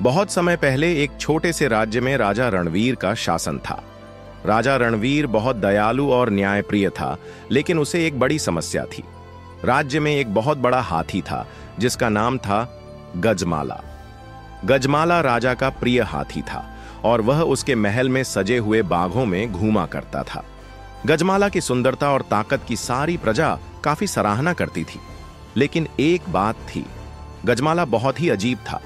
बहुत समय पहले एक छोटे से राज्य में राजा रणवीर का शासन था। राजा रणवीर बहुत दयालु और न्यायप्रिय था, लेकिन उसे एक बड़ी समस्या थी। राज्य में एक बहुत बड़ा हाथी था जिसका नाम था गजमाला। गजमाला राजा का प्रिय हाथी था और वह उसके महल में सजे हुए बागों में घूमा करता था। गजमाला की सुंदरता और ताकत की सारी प्रजा काफी सराहना करती थी, लेकिन एक बात थी, गजमाला बहुत ही अजीब था।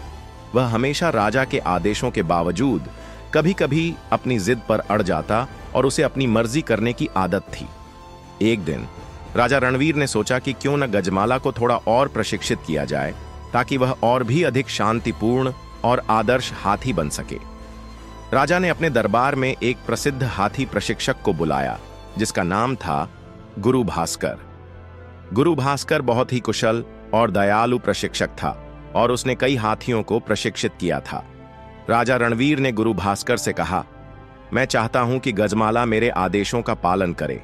वह हमेशा राजा के आदेशों के बावजूद कभी कभी अपनी जिद पर अड़ जाता और उसे अपनी मर्जी करने की आदत थी। एक दिन राजा रणवीर ने सोचा कि क्यों न गजमाला को थोड़ा और प्रशिक्षित किया जाए ताकि वह और भी अधिक शांतिपूर्ण और आदर्श हाथी बन सके। राजा ने अपने दरबार में एक प्रसिद्ध हाथी प्रशिक्षक को बुलाया जिसका नाम था गुरु भास्कर। गुरु भास्कर बहुत ही कुशल और दयालु प्रशिक्षक था और उसने कई हाथियों को प्रशिक्षित किया था। राजा रणवीर ने गुरु भास्कर से कहा, मैं चाहता हूं कि गजमाला मेरे आदेशों का पालन करे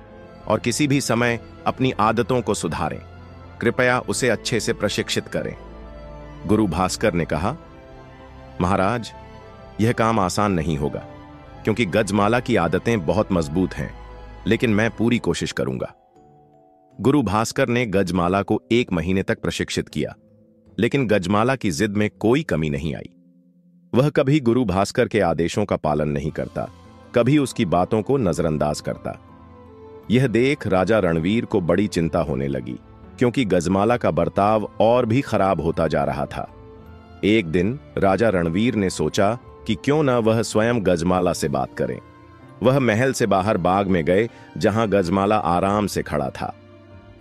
और किसी भी समय अपनी आदतों को सुधारे। कृपया उसे अच्छे से प्रशिक्षित करें। गुरु भास्कर ने कहा, महाराज, यह काम आसान नहीं होगा क्योंकि गजमाला की आदतें बहुत मजबूत हैं, लेकिन मैं पूरी कोशिश करूंगा। गुरु भास्कर ने गजमाला को 1 महीने तक प्रशिक्षित किया, लेकिन गजमाला की जिद में कोई कमी नहीं आई। वह कभी गुरु भास्कर के आदेशों का पालन नहीं करता, कभी उसकी बातों को नजरअंदाज करता। यह देख राजा रणवीर को बड़ी चिंता होने लगी क्योंकि गजमाला का बर्ताव और भी खराब होता जा रहा था। एक दिन राजा रणवीर ने सोचा कि क्यों न वह स्वयं गजमाला से बात करें। वह महल से बाहर बाग में गए जहां गजमाला आराम से खड़ा था।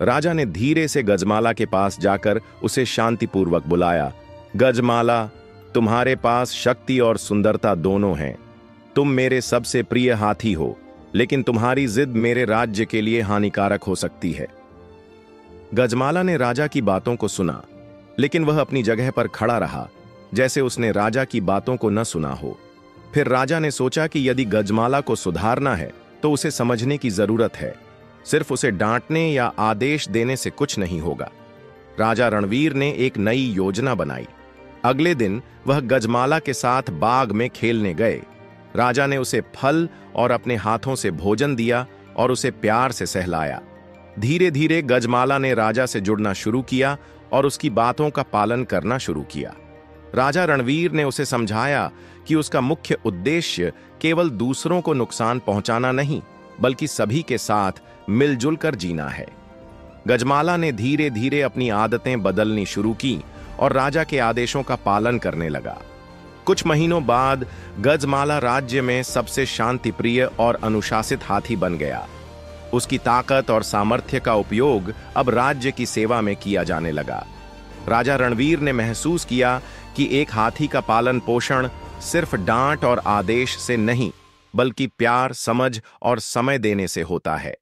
राजा ने धीरे से गजमाला के पास जाकर उसे शांतिपूर्वक बुलाया। गजमाला, तुम्हारे पास शक्ति और सुंदरता दोनों हैं। तुम मेरे सबसे प्रिय हाथी हो, लेकिन तुम्हारी जिद मेरे राज्य के लिए हानिकारक हो सकती है। गजमाला ने राजा की बातों को सुना, लेकिन वह अपनी जगह पर खड़ा रहा जैसे उसने राजा की बातों को न सुना हो। फिर राजा ने सोचा कि यदि गजमाला को सुधारना है तो उसे समझने की जरूरत है। सिर्फ उसे डांटने या आदेश देने से कुछ नहीं होगा। राजा रणवीर ने एक नई योजना बनाई। अगले दिन वह गजमाला के साथ बाग में खेलने गए। राजा ने उसे फल और अपने हाथों से भोजन दिया और उसे प्यार से सहलाया। धीरे धीरे गजमाला ने राजा से जुड़ना शुरू किया और उसकी बातों का पालन करना शुरू किया। राजा रणवीर ने उसे समझाया कि उसका मुख्य उद्देश्य केवल दूसरों को नुकसान पहुंचाना नहीं, बल्कि सभी के साथ मिलजुल कर जीना है। गजमाला ने धीरे धीरे अपनी आदतें बदलनी शुरू की और राजा के आदेशों का पालन करने लगा। कुछ महीनों बाद गजमाला राज्य में सबसे शांतिप्रिय और अनुशासित हाथी बन गया। उसकी ताकत और सामर्थ्य का उपयोग अब राज्य की सेवा में किया जाने लगा। राजा रणवीर ने महसूस किया कि एक हाथी का पालन पोषण सिर्फ डांट और आदेश से नहीं, बल्कि प्यार, समझ और समय देने से होता है।